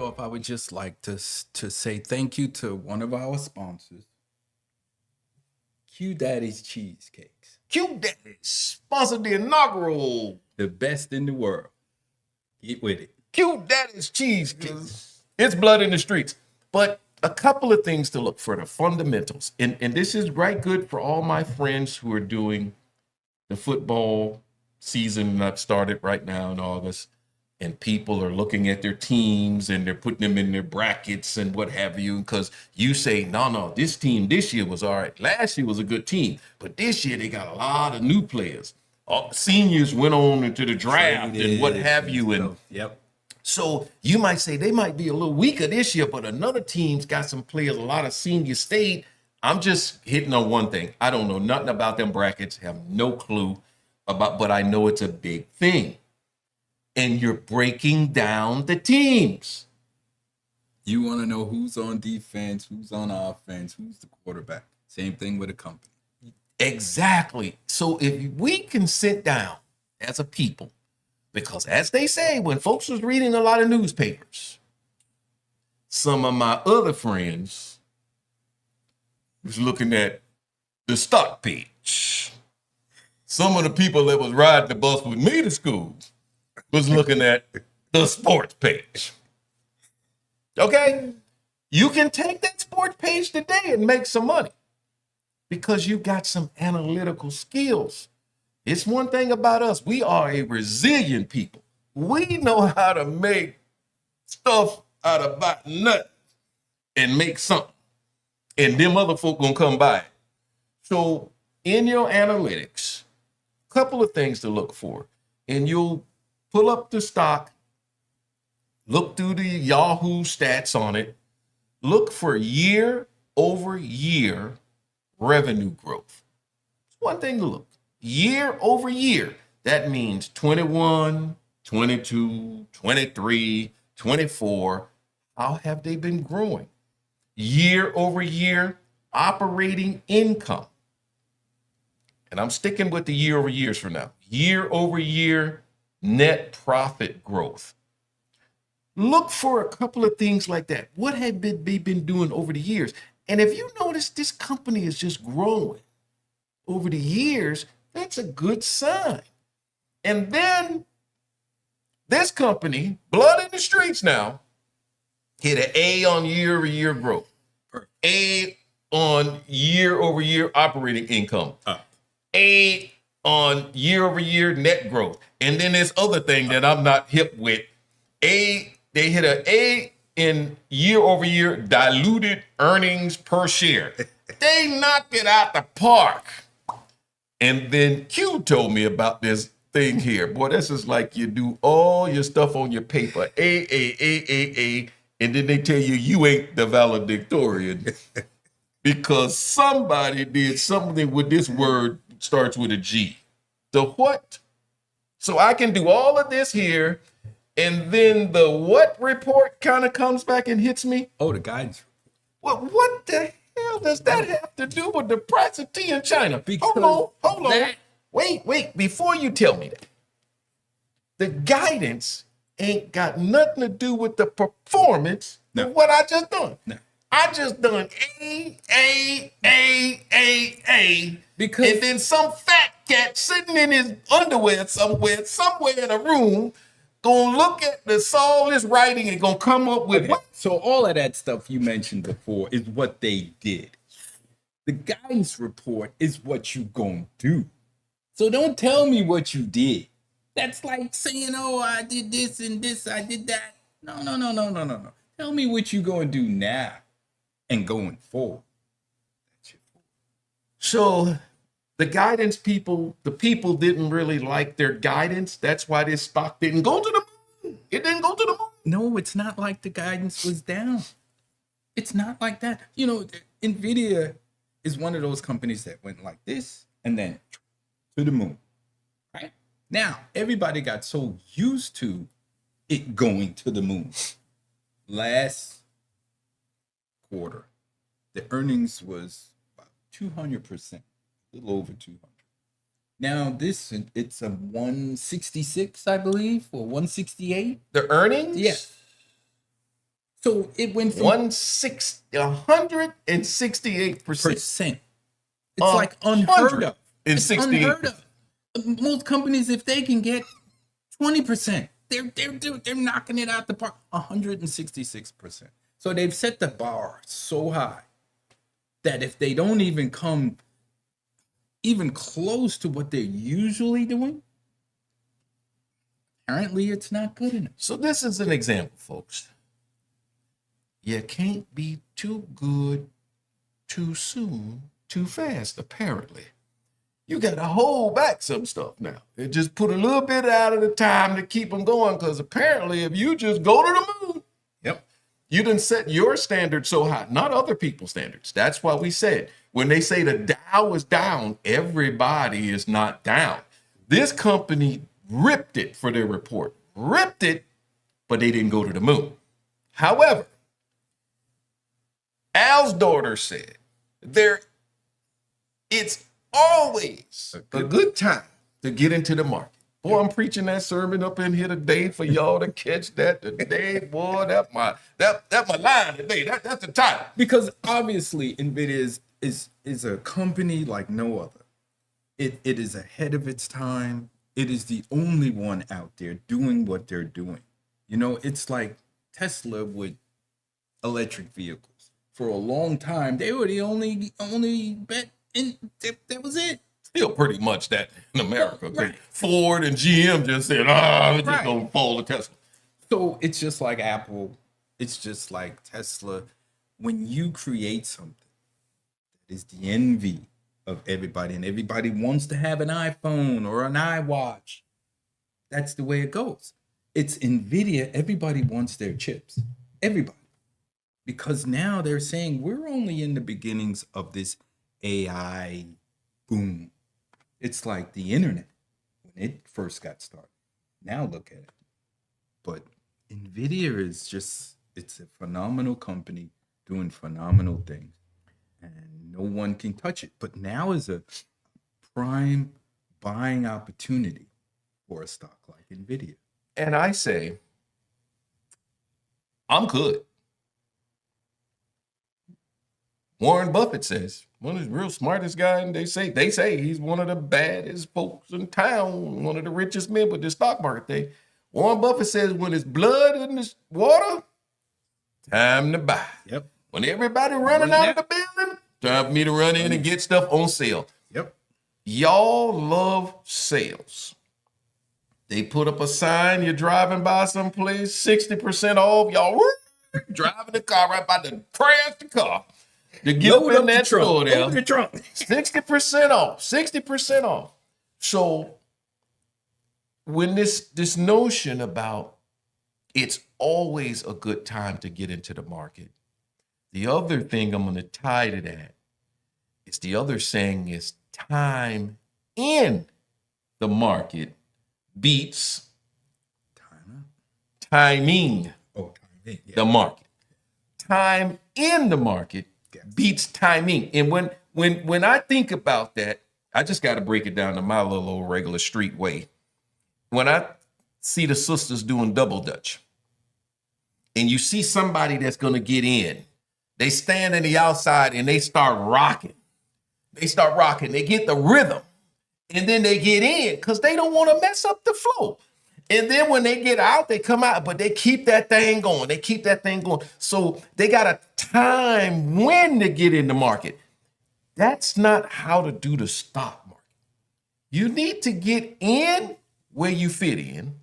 off, I would just like to say thank you to one of our sponsors, Q Daddy's Cheesecakes. Q Daddy sponsored the inaugural. The best in the world. Get with it. Q Daddy's Cheesecakes. It's blood in the streets. But a couple of things to look for, the fundamentals. And this is right good for all my friends who are doing the football season that started right now in August. And people are looking at their teams and they're putting them in their brackets and what have you. Because you say, no, this team this year was all right. Last year was a good team. But this year they got a lot of new players. Seniors went on into the draft and what have you. And yep. So you might say they might be a little weaker this year, but another team's got some players, a lot of seniors stayed. I'm just hitting on one thing. I don't know nothing about them brackets, have no clue about, but I know it's a big thing. And you're breaking down the teams. You want to know who's on defense, who's on offense, who's the quarterback. Same thing with a company. Exactly. So if we can sit down as a people, because as they say, when folks was reading a lot of newspapers, some of my other friends was looking at the stock page. Some of the people that was riding the bus with me to school was looking at the sports page. Okay? You can take that sports page today and make some money because you got some analytical skills. It's one thing about us. We are a resilient people. We know how to make stuff out of about nothing and make something. And them other folk gonna come by it. So in your analytics, a couple of things to look for. And you'll pull up the stock, look through the Yahoo stats on it, look for year over year revenue growth. It's one thing to look. Year over year. That means 21, 22, 23, 24. How have they been growing? Year over year operating income. And I'm sticking with the year over years for now. Year over year net profit growth. Look for a couple of things like that. What have they been doing over the years? And if you notice this company is just growing over the years, that's a good sign. And then this company, blood in the streets now, hit an A on year over year growth. A on year over year operating income. A on year over year net growth. And then this other thing that I'm not hip with, they hit an A in year over year diluted earnings per share. They knocked it out the park. And then Q told me about this thing here. Boy, this is like you do all your stuff on your paper, A, and then they tell you ain't the valedictorian because somebody did something with this word starts with a G. The what? So I can do all of this here, and then the what report kind of comes back and hits me? Oh, the guidance. Well, what the hell does that have to do with the price of tea in China? Because hold on. Wait, before you tell me that. The guidance ain't got nothing to do with the performance of what I just done. No. I just done A. Because and then some fat cat sitting in his underwear somewhere in a room gonna look at all this writing and gonna come up with what? So all of that stuff you mentioned before is what they did. The guidance report is what you gonna do. So don't tell me what you did. That's like saying, oh, I did this and this, I did that. No. Tell me what you gonna do now and going forward. So the guidance people, the people didn't really like their guidance. That's why this stock didn't go to the moon. It didn't go to the moon. No, it's not like the guidance was down. It's not like that. You know, NVIDIA is one of those companies that went like this and then to the moon. Right? Now, everybody got so used to it going to the moon. Last quarter, the earnings was about 200%, a little over 200. Now it's a 166, I believe, or 168. The earnings? Yes. So it went from 168%. percent. It's like unheard of. It's 168%. unheard of. Most companies, if they can get 20%, they're knocking it out the park. 166%. So they've set the bar so high that if they don't even come even close to what they're usually doing, apparently it's not good enough. So this is an example, folks. You can't be too good too soon, too fast, apparently. You got to hold back some stuff now. And just put a little bit out of the time to keep them going, because apparently if you just go to the moon, Yep. you didn't set your standard so high, not other people's standards. That's why we said, when they say the Dow is down, everybody is not down. This company ripped it for their report, ripped it, but they didn't go to the moon. However, Al's daughter said it's always a good time to get into the market. Boy, I'm preaching that sermon up in here today for y'all to catch that today. Boy, that's my line today. That's the title. Because obviously NVIDIA is a company like no other. It is ahead of its time. It is the only one out there doing what they're doing. You know, it's like Tesla with electric vehicles. For a long time, they were the only bet, and that was it. Still pretty much that in America. Right. Ford and GM just said, we're just going to follow Tesla. So it's just like Apple. It's just like Tesla. When you create something that is the envy of everybody, and everybody wants to have an iPhone or an iWatch, that's the way it goes. It's NVIDIA. Everybody wants their chips. Everybody. Because now they're saying we're only in the beginnings of this AI boom. It's like the internet when it first got started. Now look at it. But NVIDIA is it's a phenomenal company doing phenomenal things. And no one can touch it. But now is a prime buying opportunity for a stock like NVIDIA. And I say, I'm good. Warren Buffett says, one of the real smartest guy, and they say he's one of the baddest folks in town, one of the richest men with the stock market thing. Warren Buffett says, when it's blood in the water, time to buy. Yep. When everybody running out of the building, time for me to run in and get stuff on sale. Yep. Y'all love sales. They put up a sign, you're driving by someplace, 60% off. Y'all driving the car right by to crash the car. To get up in that store there, 60% off, 60% off. So when this notion about it's always a good time to get into the market, the other thing I'm going to tie to that is the other saying is time in the market beats timing the market. Time in the market beats timing. And when I think about that, I just got to break it down to my little old regular street way. When I see the sisters doing double dutch, and you see somebody that's going to get in, they stand on the outside and they start rocking. They get the rhythm, and then they get in because they don't want to mess up the flow. And then when they get out, they come out, but they keep that thing going. So they got a time when to get in the market. That's not how to do the stock market. You need to get in where you fit in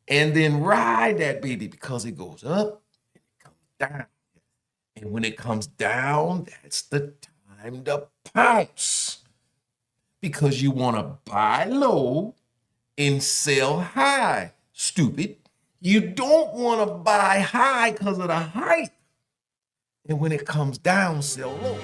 and then ride that baby because it goes up and it comes down. And when it comes down, that's the time to pounce because you want to buy low and sell high. Stupid. You don't want to buy high because of the hype. And when it comes down, sell low.